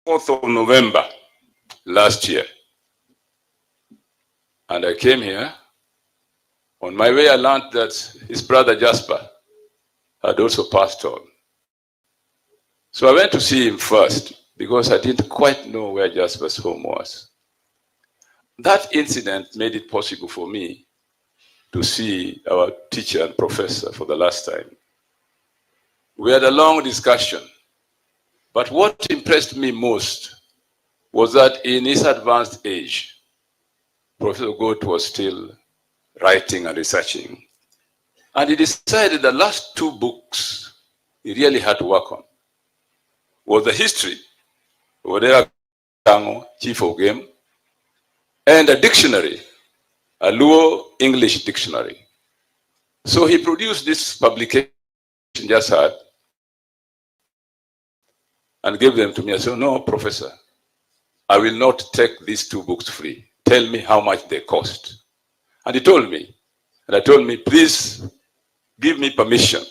4th of November last year. And I came here. On my way, I learned that his brother Jasper had also passed on. So I went to see him first because I didn't quite know where Jasper's home was. That incident made it possible for me to see our teacher and professor for the last time. We had a long discussion, but what impressed me most was that in his advanced age, Professor Ogot was still writing and researching. And he decided the last two books he really had to work on was the history of Odera Kango, Chief of Game, and a dictionary, a Luo English dictionary. So he produced this publication just had and gave them to me. I said, no, Professor, I will not take these two books free. Tell me how much they cost. And he told me, and I told me, please give me permission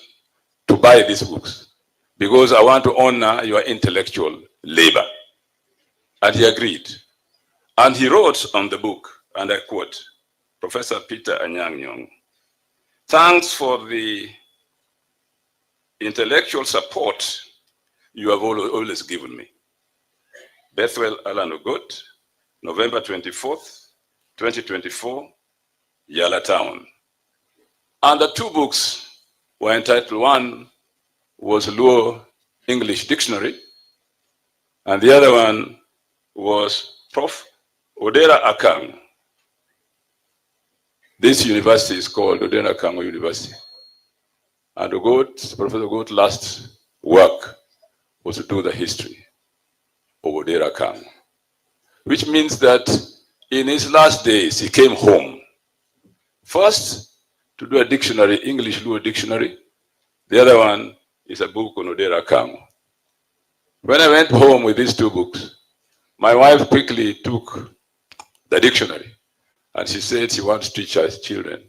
to buy these books because I want to honor your intellectual labor. And he agreed. And he wrote on the book, and I quote, Professor Peter Anyang Nyong, thanks for the intellectual support you have always given me. Bethwell Allan Ogot, November 24th, 2024, Yala Town. And the two books were entitled, one was Luo English Dictionary, and the other one was Prof. Odera Akang. This university is called Odera Akang University. And Ogot, Professor Ogot's last work was to do the history of Odera Akang, which means that in his last days, he came home. First, to do a dictionary, English Luo dictionary. The other one is a book on Odera Akang. When I went home with these two books, my wife quickly took the dictionary and she said she wants to teach her children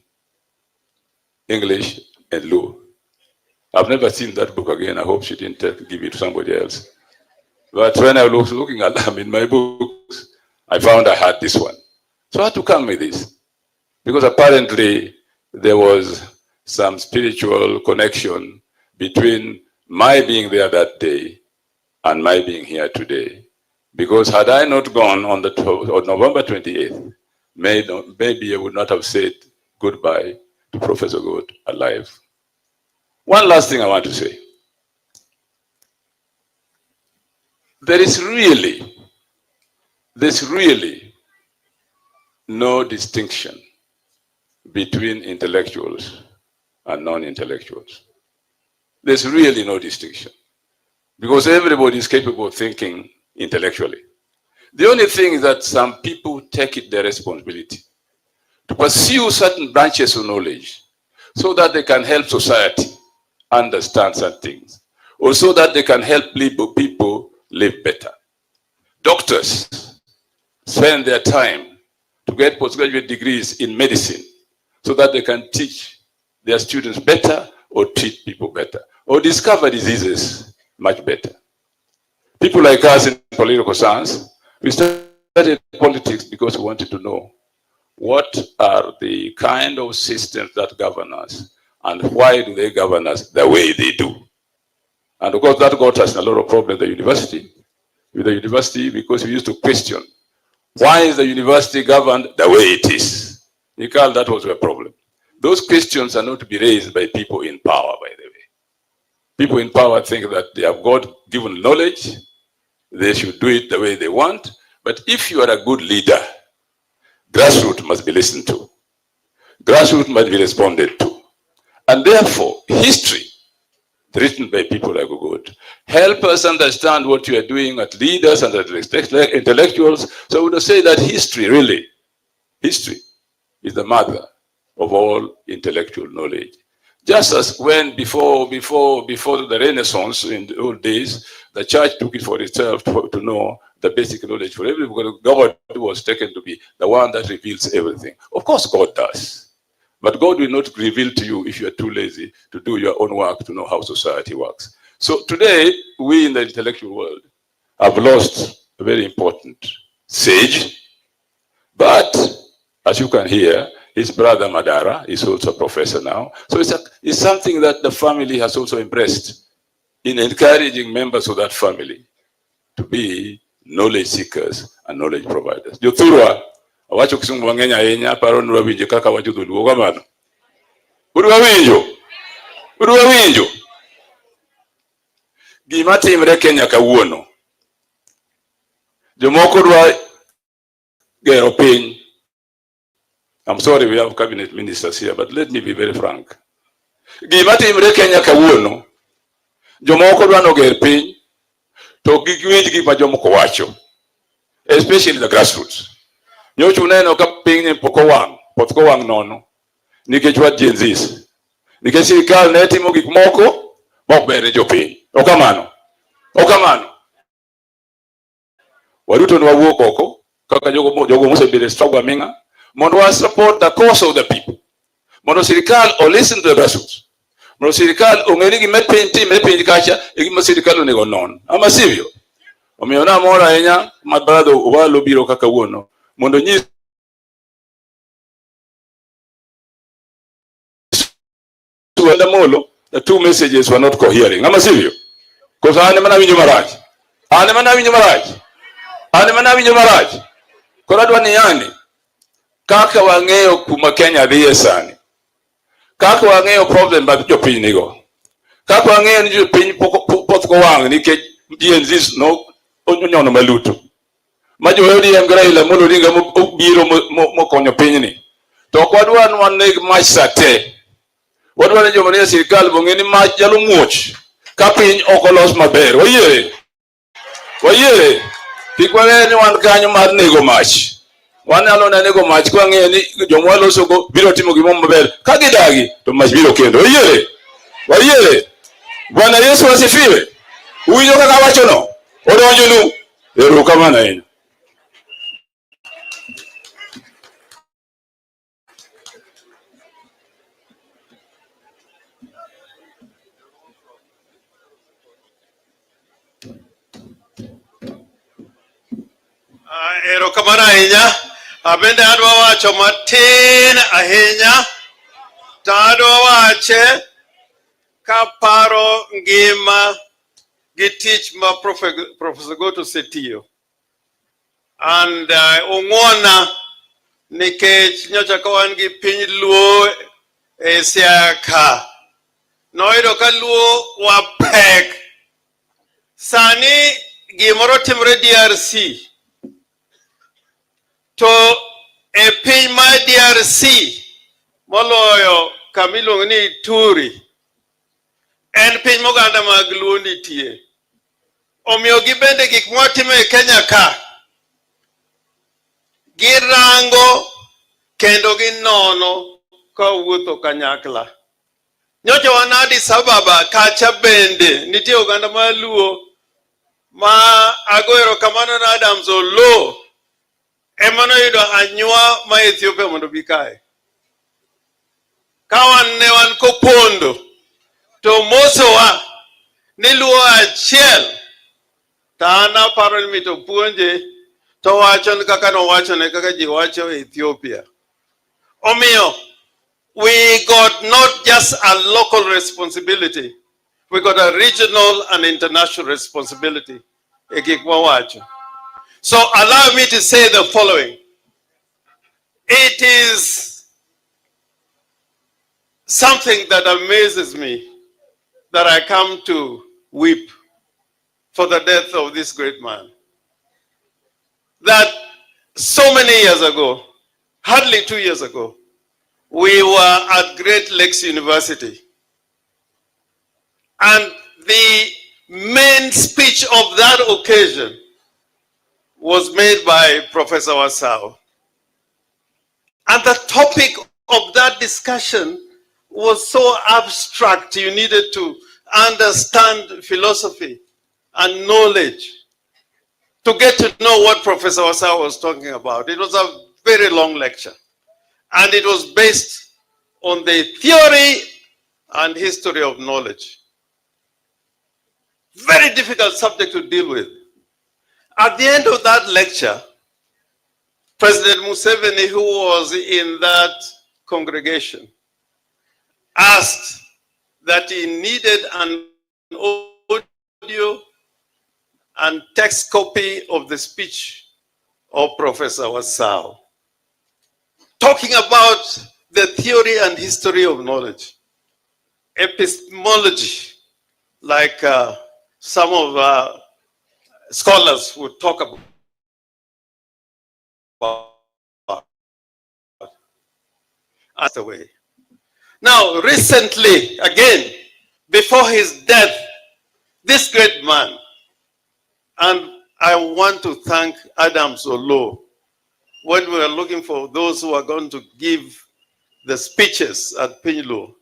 English and Luo. I've never seen that book again. I hope she didn't give it to somebody else. But when I was looking at them in my books, I found I had this one. So I had to come with this because apparently there was some spiritual connection between my being there that day and my being here today. Because had I not gone on November 28th, maybe I would not have said goodbye to Professor Ogot alive. One last thing I want to say. There's really no distinction between intellectuals and non-intellectuals. There's really no distinction because everybody is capable of thinking intellectually. The only thing is that some people take it their responsibility to pursue certain branches of knowledge so that they can help society understand certain things, or so that they can help people live better. Doctors spend their time to get postgraduate degrees in medicine so that they can teach their students better or treat people better or discover diseases much better. People like us in political science, we studied politics because we wanted to know what are the kind of systems that govern us and why do they govern us the way they do. And of course that got us in a lot of problems with the university because we used to question, why is the university governed the way it is? Because that was a problem. Those questions are not to be raised by people in power, by the way. People in power think that they have God-given knowledge, they should do it the way they want. But if you are a good leader, grassroots must be listened to. Grassroots must be responded to. And therefore, history, written by people like Ogot, help us understand what you are doing at leaders and at intellectuals. So I would say that history is the mother of all intellectual knowledge. Just as when before the Renaissance in the old days, the church took it for itself to know the basic knowledge for everybody. God was taken to be the one that reveals everything. Of course, God does. But God will not reveal to you if you are too lazy to do your own work to know how society works. So today, we in the intellectual world, have lost a very important sage. But as you can hear, his brother Madara is also a professor now. So it's something that the family has also embraced in encouraging members of that family to be knowledge seekers and knowledge providers. Jothurwa, awacho kisungu mang'eny ahinya, paro ni wawinjo kaka wacho dholuo kamano. Uru wawinjo. Gima timre Kenya kawuono. Jomoko dwa gero piny. I'm sorry we have cabinet ministers here, but let me be very frank. Gima timre Kenya kawuono. Jomoko dwa noger piny. To giwinj gima jomoko wacho. Especially the grassroots. Nyocha uneno ka piny pok owang' nono. Nikech what Gen Zs. Nikech sirikal ne timo gik moko mok ber ne jopiny. Okamano. Waduto ne wawuok oko kaka jogo mosebedo struggle aminga mondo wa support the cause of the people. Mondo sirikal o listen to the grassroots. Mondo sirikal ong'eni gima piny timre piny kacha e gima sirikal onego non. Ama sivyo. Omiyo namor ahinya ma brother Owalo biro kaka wuono mondo nyis the two messages were not coherent. Ama sivyo. Because ane mana winjo marach. Kora dwa ni yani kaka wang'eyo kuma Kenya dhiye sani. Kaka wang'eyo problem mag jopiny nigo. Kaka wang'eyo ni jopiny poth kowang' nikech Gen Zs no onyono maluto. Ma jo-ODM gi Raila Amolo Odinga mobiro mokonyo pinyni. To ok wadwa ni waneg mach sa te. Wadwa ni joma nie sirikal bong'e ni mach nyalo muoch ka piny ok olos maber. Wayie. Kik wang'e ni wan kanyo mar nego mach. Wanyalo nego mach kwa ng'e ni jomwa losogo biro timo gimoro maber. Ka gidagi to mach biro kendo. Wayie. Bwana Yesu asifiwe. Uwinjo kaka wacho no. Odonjonu. Erokamano ahinya. Erokamano ahinya. Abende adwa wacho matin ahinya. To adwa wache kaparo ngima gi tich ma Professor Ogot osetiyo. And ong'wona nikech nyocha ka wan gi piny luo e Siaya ka. Noyudo ka luo wapek. Sani gimoro timre DRC. To e piny ma DRC moloyo kamiluongo ni Ituri en piny moganda mag luo nitie. Omiyo gibende gik mwatimo e Kenya ka girango kendo ginono ka wuotho kanyakla. Nyocha wan Addis Ababa kacha bende nitie oganda ma luo ma agoero kamano na Adams Oloo emano yudo anywa ma Ethiopia mondo bikae. Kawan ne wan kopondo to mosowa ni luo achiel tana paro ni mito puonje to wacho kaka no wacho ne kaka ji wacho Ethiopia. Omiyo we got not just a local responsibility, we got a regional and international responsibility. So allow me to say the following. It is something that amazes me that I come to weep for the death of this great man. That so many years ago, hardly 2 years ago, we were at Great Lakes University. And the main speech of that occasion was made by Professor Wasau. And the topic of that discussion was so abstract, you needed to understand philosophy and knowledge to get to know what Professor Wasau was talking about. It was a very long lecture. And it was based on the theory and history of knowledge. Very difficult subject to deal with. At the end of that lecture, President Museveni, who was in that congregation, asked that he needed an audio and text copy of the speech of Professor Wasau, talking about the theory and history of knowledge, epistemology, like some of our scholars would talk about. Away. Now, recently, again, before his death, this great man, and I want to thank Adam Solo, when we were looking for those who are going to give the speeches at Pinlo,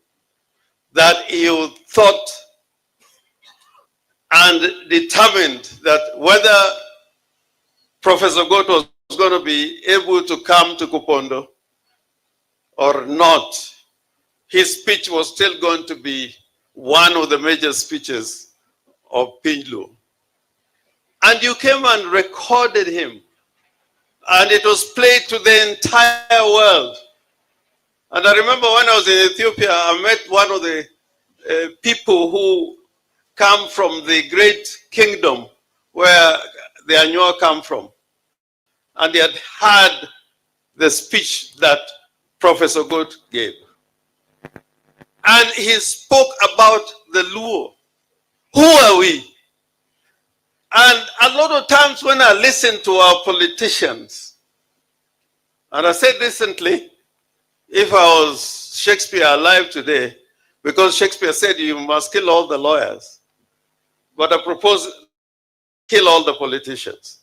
that he thought and determined that whether Professor Ogot was going to be able to come to Kupondo or not, his speech was still going to be one of the major speeches of Pinlo. And you came and recorded him, and it was played to the entire world. And I remember when I was in Ethiopia, I met one of the people who come from the great kingdom where the Anyua come from. And they had heard the speech that Professor Ogot gave. And he spoke about the Luo. Who are we? And a lot of times when I listen to our politicians, and I said recently, if I was Shakespeare alive today, because Shakespeare said you must kill all the lawyers, but I propose kill all the politicians.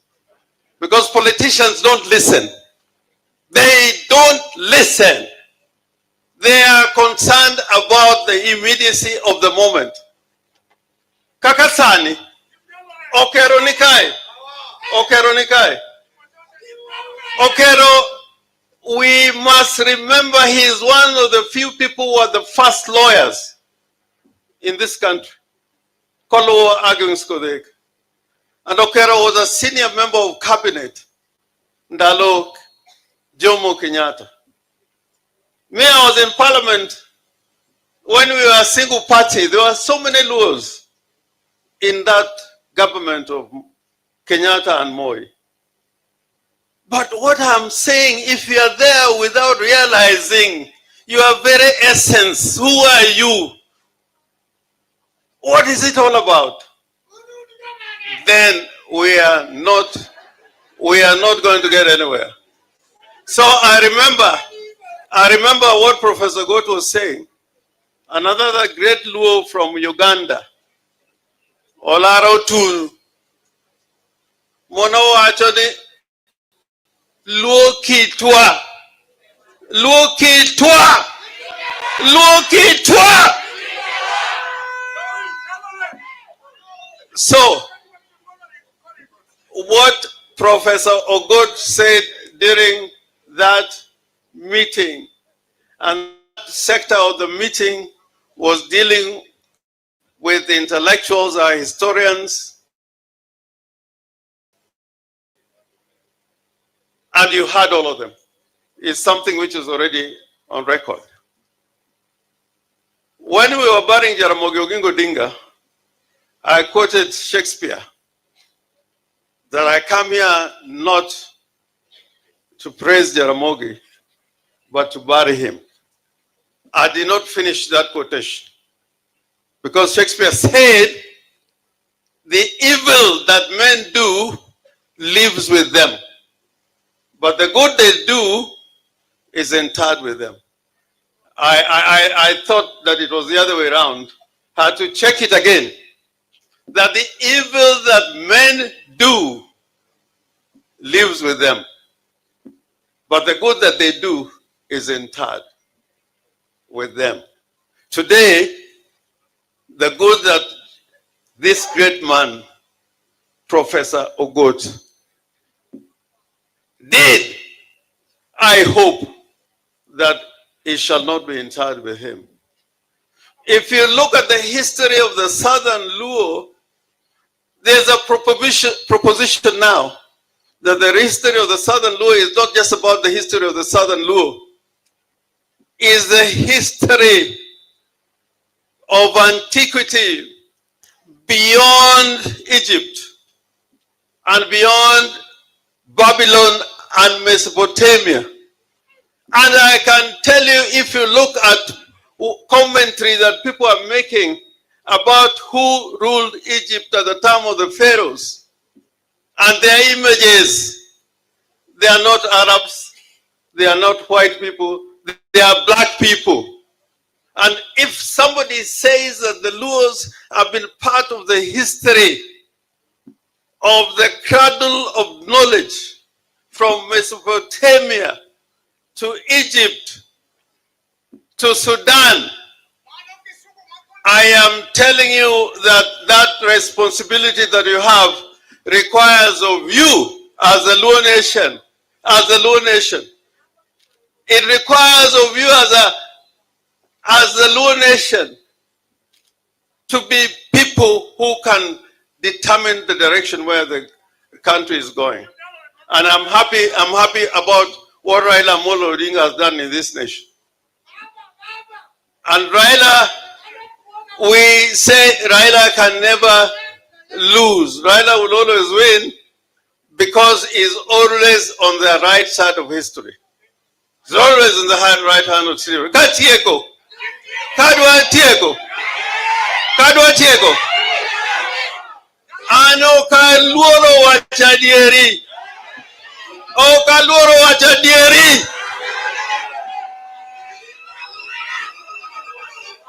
Because politicians don't listen. They don't listen. They are concerned about the immediacy of the moment. Kakasani, Okero Nikai, Okero Nikai. Okero, we must remember he is one of the few people who are the first lawyers in this country. Kolo arguing Skodek. And Okero was a senior member of cabinet. Ndalo Jomo Kenyatta. Me, I was in parliament when we were a single party. There were so many laws in that government of Kenyatta and Moi. But what I'm saying, if you are there without realizing your very essence, who are you? What is it all about? Then we are not going to get anywhere. So I remember what Professor Ogot was saying. Another great Luo from Uganda, Olaro Tun, Mono Achode, Luo Kitwa, Luo Kitwa, Luo Kitwa. So, what Professor Ogot said during that meeting, and that sector of the meeting was dealing with intellectuals or historians, and you heard all of them. It's something which is already on record. When we were burying Jaramogi Oginga Odinga, I quoted Shakespeare, that I come here not to praise Jaramogi, but to bury him. I did not finish that quotation because Shakespeare said, the evil that men do lives with them, but the good they do is interred with them. I thought that it was the other way around. I had to check it again. That the evil that men do lives with them, but the good that they do is interred with them. Today, the good that this great man, Professor Ogot, did, I hope that it shall not be interred with him. If you look at the history of the Southern Luo, There's a proposition now that the history of the Southern Luo is not just about the history of the Southern Luo, is the history of antiquity beyond Egypt and beyond Babylon and Mesopotamia. And I can tell you, if you look at commentary that people are making about who ruled Egypt at the time of the pharaohs, and their images, they are not Arabs, they are not white people, they are black people. And if somebody says that the Luos have been part of the history of the cradle of knowledge from Mesopotamia to Egypt to Sudan, I am telling you that that responsibility that you have requires of you as a Luo nation, It requires of you as the Luo nation to be people who can determine the direction where the country is going. And I'm happy about what Raila Amolo Odinga has done in this nation. And Raila, we say Raila can never lose. Raila will always win because he's always on the right side of history. He's always on the right hand of history. Katieko. Kadwa Tieko. Kadwa Tieko. Ano kaluoro wachadieri. O kaluoro wachadieri.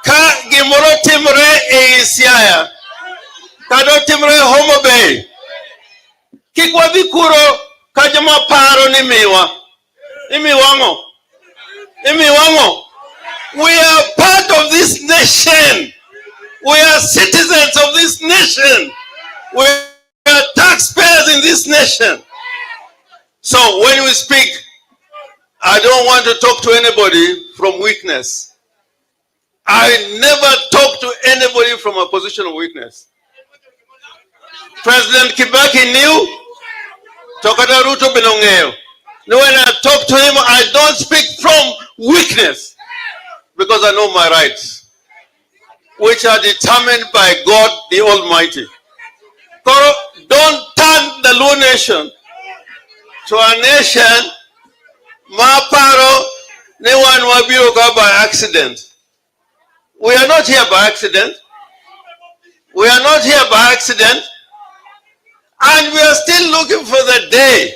Ka gimoro timre e Isiaya. Kado timre Homo Bay. Kikwa vikuro kajama paro ni miwa. Imiwango. We are part of this nation. We are citizens of this nation. We are taxpayers in this nation. So when we speak, I don't want to talk to anybody from weakness. I never talk to anybody from a position of weakness. President Kibaki knew. Tokata Ruto Benongeo. When I talk to him, I don't speak from weakness because I know my rights, which are determined by God the Almighty. Don't turn the Luo nation to a nation Maparo Newan Wabiroka by accident. We are not here by accident. We are not here by accident. And we are still looking for the day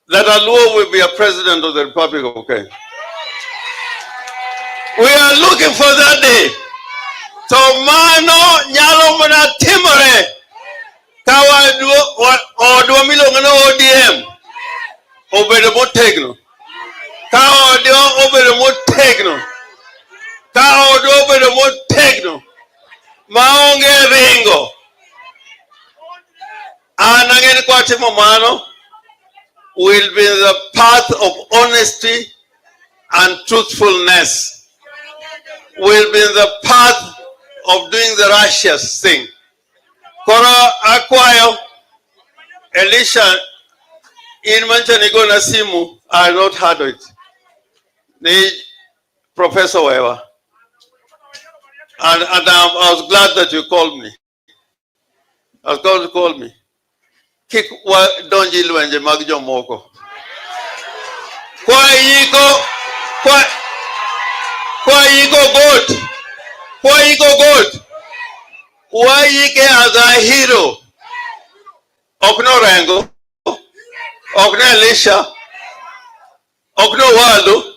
that a Luo will be a president of the Republic of Kenya. We are looking for that day. Tomano nyalo mana timore kawa odwa milongano ODM obedo motegno. Kawa odwa obedo motegno. Kawa odwa obedo motegno. Maonge ringo. Anangen kwa timo mano will be the path of honesty and truthfulness. Will be the path of doing the righteous thing. Koro akwayo Elisha in manchanigo na simu, I have not heard it. Ni Professor Wewa. And I was glad that you called me. I was glad you called me. Kik wa donji lwenje mag jomoko. Kwa yiko God. Why yike as a hero? Okno Rango, Okno Elisha, Okno Waldo.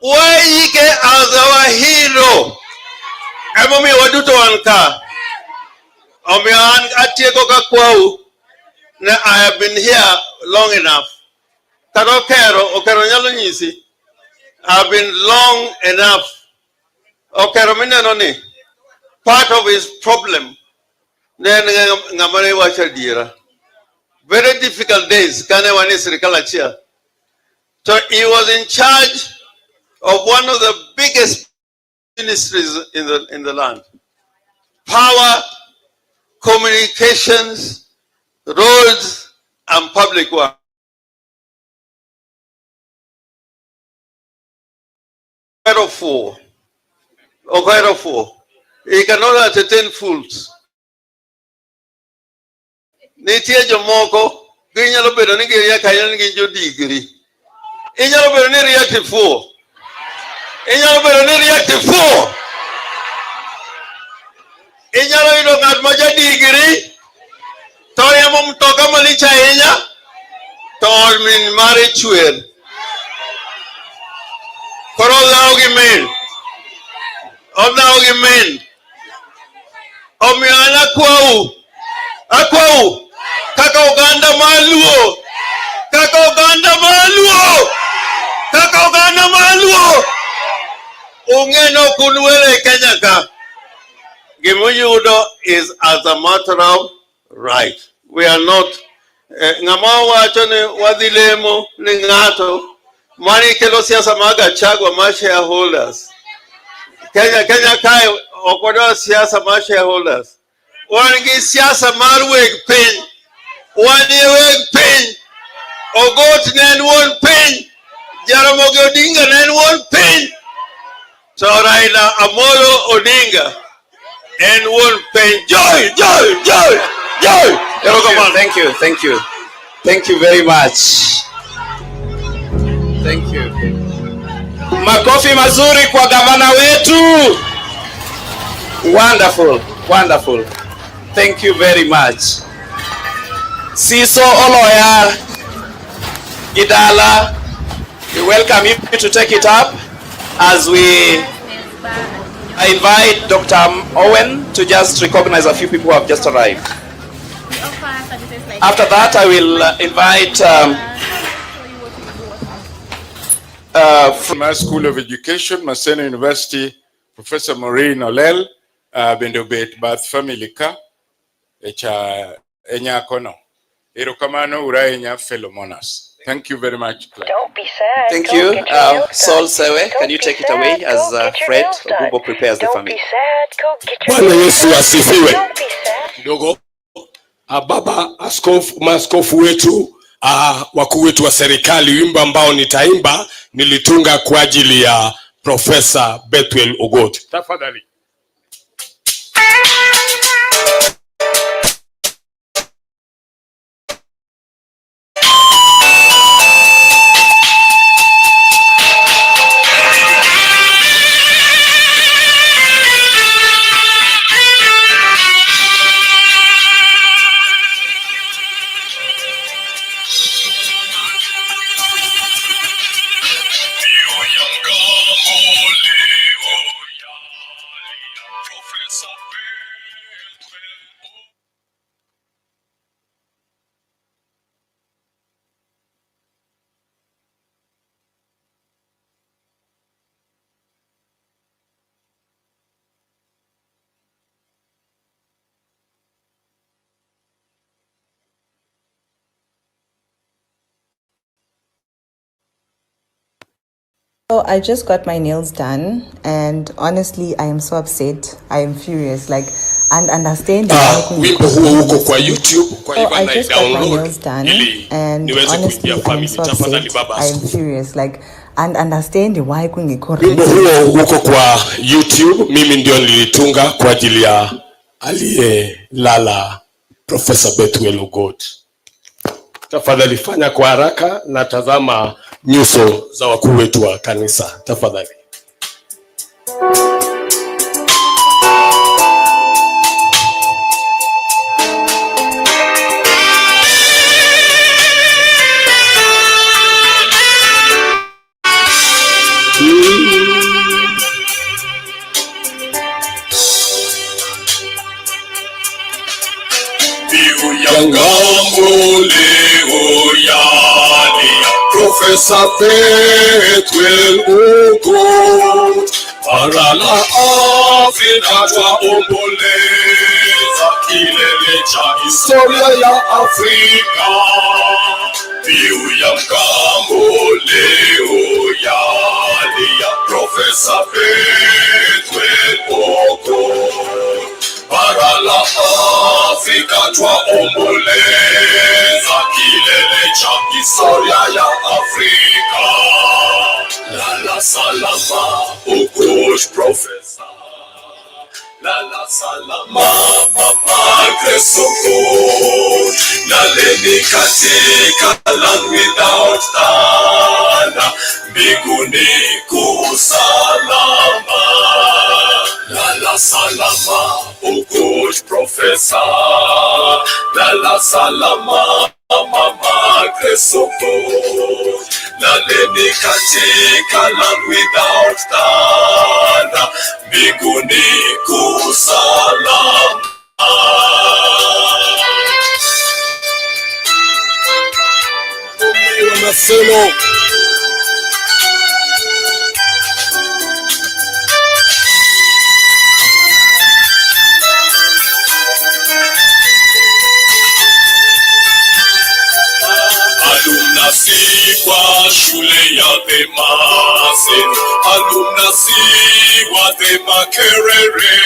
Why yike as our hero? Ebomi waduto anka. Omian atieko kakwau. I have been here long enough. Okero nyalo nyisi. I've been long enough. Okero mineno ni. Part of his problem. Ngamane wacha dira. Very difficult days. Kane wani serikali achia. So he was in charge of one of the biggest ministries in the land. Power, communications, roads, and public works. He cannot entertain fools. Nitie jomoko ginyalo bedo ni giria kanyo ni jo degree. Inyalo bedo ni reactive 4. Inyalo bedo ni reactive 4. Inyalo yudo ng'at ma ja degree to yamo mtoka malich ahinya to min mare chwer. Koro dhaw gi min. Odhaw gi min. Omiyo an akwau kaka oganda maluo. Ungeno kunwele Kenya ka. Gimuyudo is as a matter of right. We are not ngama wacho ni wadhilemo ni ng'ato mani kelo siasa maga chagwa ma shareholders. Kenya kai okwadwa siasa ma shareholders. Wan gi siasa mar weg piny. Wan e weg piny. Ogot ne en wuon piny. Jaramogi Odinga ne en wuon piny. So Raila Amolo Odinga en wuon piny. Joy. Thank you very much. Thank you. Makofi mazuri kwa gavana wetu. Wonderful. Thank you very much. Siso Oloya Gidala, we welcome you to take it up as we invite Dr. Owen to just recognize a few people who have just arrived. After that, I will invite from my School of Education, Maseno University, Professor Maureen Olel, Bendobet Bath Family Ka, Enya Kono. Erokamano Urainya fellow monarchs. Thank you very much. Don't be sad. Thank you. Sol Sewe, can you take it away as Fred Ogubo prepares the family? Don't be sad. Ndogo baba maaskofu wetu, wakuu wetu wa serikali, wimbo ambao nitaimba nilitunga kwa ajili ya Professor Bethwell Ogot. Tafadhali. So I just got my nails done, and honestly, I am so upset. I am furious, and understand. Wimbo huo uko kwa YouTube, kwa hivyo I just got my download nails done, ili and niweze honestly, kuingia I am family. so Tafadhali upset. baba I am askofu. furious, and understand why kungiko. Wimbo huo uko kwa YouTube, mimi ndio nilitunga kwa ajili ya aliyelala Professor Bethwell Ogot. Tafadhali fanya kwa haraka na tazama nyuso za wakuu wetu wa kanisa. Tafadhali. Professor Bethwell Ogot, para la Afrika twaomboleza kilele cha historia ya Afrika. Mbiu ya mgambo leo yalia Professor Bethwell Ogot, para la Afrika twaomboleza kilele cha historia ya Afrika. Lala salama Ogot Professor. Lala salama Mama Grace Ogot. Laleni katika land without end. Mbinguni kusalama. Lala salama Ogot Professor. Lala salama Mama Grace Ogot. Laleni katika land without end. Mbinguni kusalama. Wanasema alumna si kwa shule ya Themase, alumna si wa Themakerere,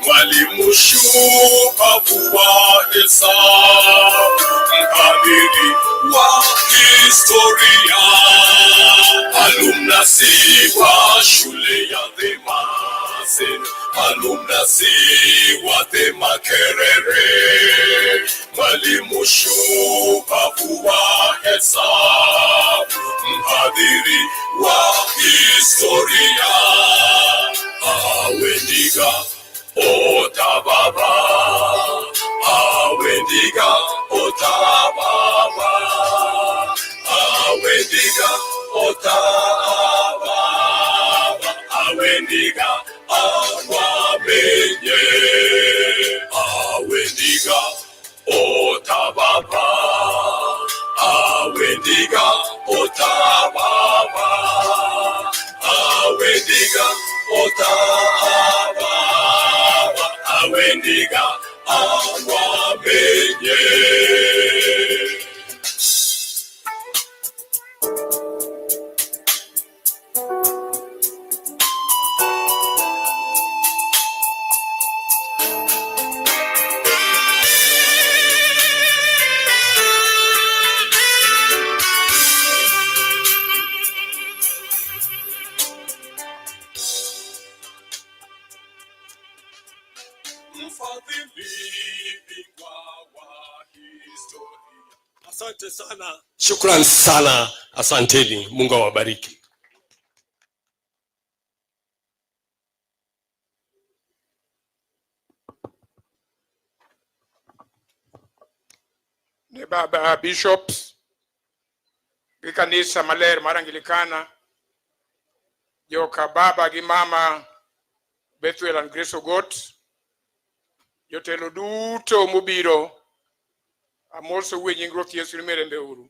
mwalimu shupavu wa hesabu, mhadhiri wa historia. Alumna si wa shule ya Themase, alumna si wa Themakerere, mwalimu shupavu wa hesabu, mhadhiri wa historia. Awendiga otababa, awendiga otababa, awendiga otababa, awendiga awamenye, awendiga otababa, awendiga otababa, awendiga otababa, awendiga awamenye. Asante sana. Shukran sana. Asanteni. Mungu awabariki. Ni baba bishops gi kanisa maler mar Anglikana, joka baba gi mama Bethwell Allan Ogot, jotelo duto mobiro, amoso uwe nying Ruoth Yesu ni merembe uru.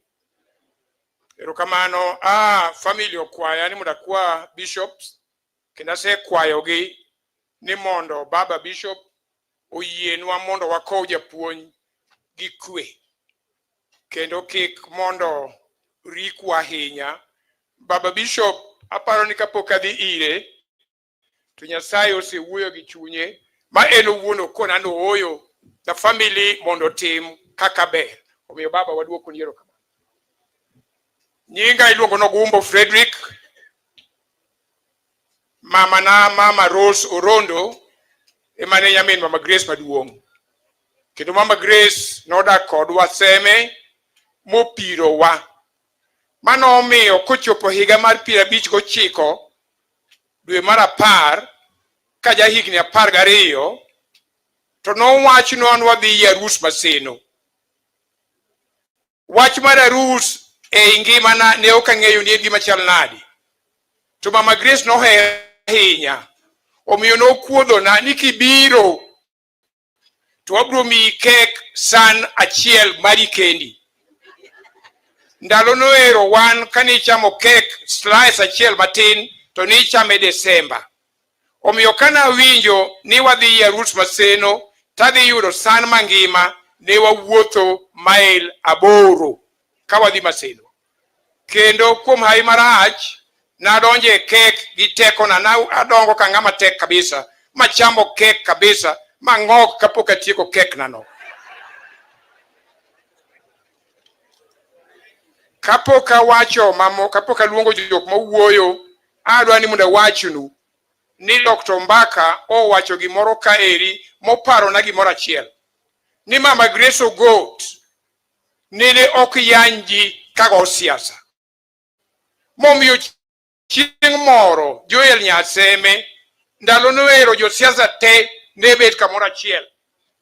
Erokamano, family okwaya ni mondo kwa bishops, kendo asekwayogi ni mondo baba bishop oyienwa mondo wakow japuonj gi kwe, kendo kik mondo rikwa ahinya. Baba bishop aparo ni kapok adhi ire to Nyasaye osewuoyo gi chunye ma en owuon okona nooyo the family mondo tim kaka ber. Omiyo baba waduoko ni erokamano. Nyinga iluongo Nogumbo Frederick, mama Rose Orondo emane nyamin mama Grace maduong', kendo mama Grace nodak kodwa seme mopiro wa, mano omiyo kochopo higa mar 59 dwe mar 10 ka ja higni 12 to nowachnwa ni wadhi arus maseno. Wach mar arus e ngimana ne ok ang'eyo ni en gima chal nadi, to mama Grace nohera ahinya, omiyo nokuodhona ni kibiro to wabiro miyi kek san achiel mari kendi. Ndalo noero wan kani chamo kek slice achiel matin to ni chame Desemba. Omiyo kana winjo ni wadhi arus maseno tadhi yudo san mangima, ne wawuotho mail 8 ka wadhi maseno. Kendo kuom hai marach nadonje kek gi teko na adongo ka ng'ama tek kabisa, machamo kek kabisa mang'ok kapok atieko keknano. Kapok aluongo jok mawuoyo, adwa ni mondo awachnu ni Dr. Mbaka owacho gimoro kaeri moparo na gimoro achiel. Ni Mama Grace Ogot nene ok yany ji kago siasa. Momiyo chieng' moro Joel Nyaseme ndalo noero jo siasa te ne bet kamoro achiel.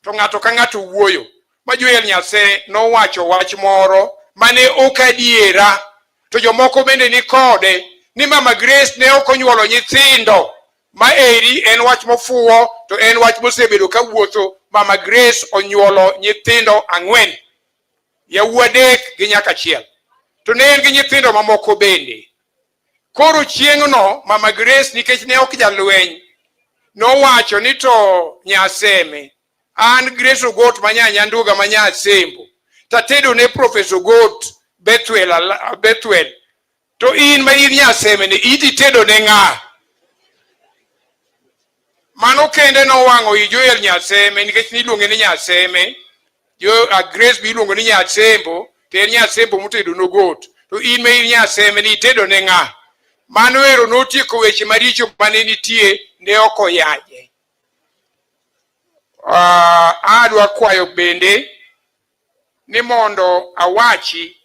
To ng'ato ka ng'ato wuoyo. Ma Joel Nyaseme nowacho wach moro mane ok adiera. To jomoko bende ni kode ni Mama Grace ne ok onyuolo nyithindo. Ma eri en wach mofuwo to en wach mosebedo ka wuotho. Mama Grace onyuolo nyithindo 4. Yawuowi 3 gi nyaka 1. To ne en gi nyithindo mamoko bende. Koro chieng'no Mama Grace nikech ne ok jalweny nowacho ni to Nyaseme an Grace Ogot manya Nyanduga manya Sembo tatedo ne Professor Ogot Bethwell to in ma in Nyaseme ni iti tedo ne ng'a. Mano kende nowang'o i Joel Nyaseme nikech niluonge ni Nyaseme. Grace biluongo ni Nyasembo to en Nyasembo motedo no Ogot. To in ma in Nyaseme ni itedo ne ng'a. Mano ero notieko weche maricho mane nitie ne ok oyaje. Adwa kwayo bende ni mondo awachi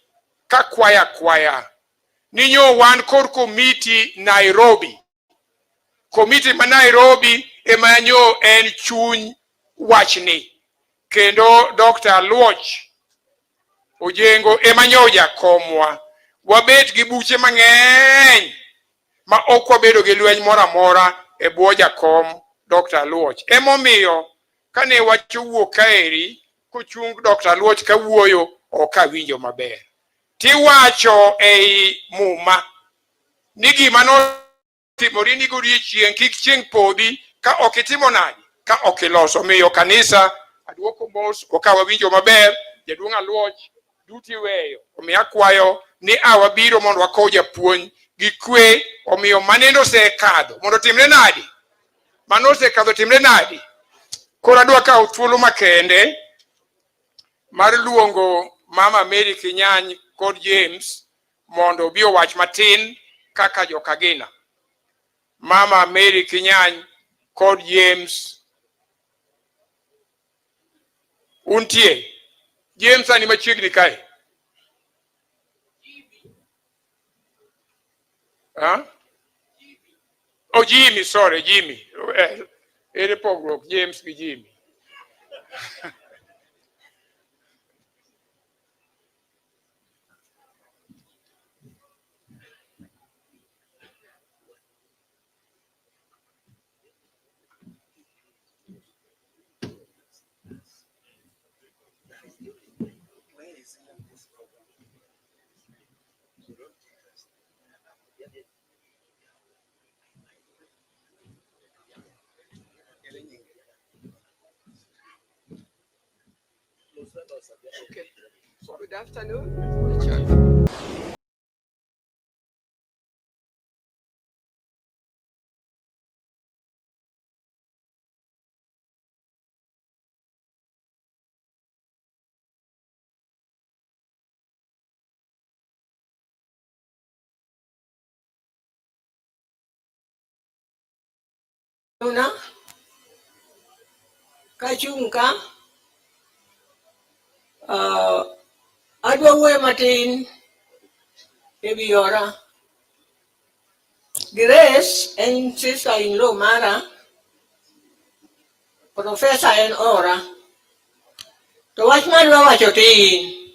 ka kwaya ni nyo wan kod komiti Nairobi. Komiti ma Nairobi ema nyo en chuny wachni. Kendo Dr. Luoch Ojengo ema nyo jakomwa. Wabet gi buche mang'eny ma ok wabedo gi lweny moro amora e bwo jakom Dr. Luoch. Emomiyo kane wacho wuok kaeri kochung Dr. Luoch kawuoyo ok awinjo maber. Tiwacho ei muma ni gima notimore ni godiechieng' kik chieng' podhi ka ok itimo nadi ka ok iloso. Omiyo kanisa aduoko mos ok awinjo maber. Jaduong' Luoch duti weyo. Omiyo akwayo ni awabiro mondo wakow japuonj gi kwe. Omiyo maneno osekadho mondo timre nadi. Mano osekadho timre nadi. Koro adwa kawo thuolo makende mar luongo Mama Mary Kinyany kod James mondo obi owach matin kaka jokagina. Mama Mary Kinyany kod James untie. James ani machiegni kae. Oh, Jimmy, sorry, Jimmy. Ere pogruok James gi Jimmy. Okay. So good afternoon. Una kachunka adwa wuoyo matin ewi ora. Grace en sister-in-law mara, professor en ora. To wach madwa wacho tin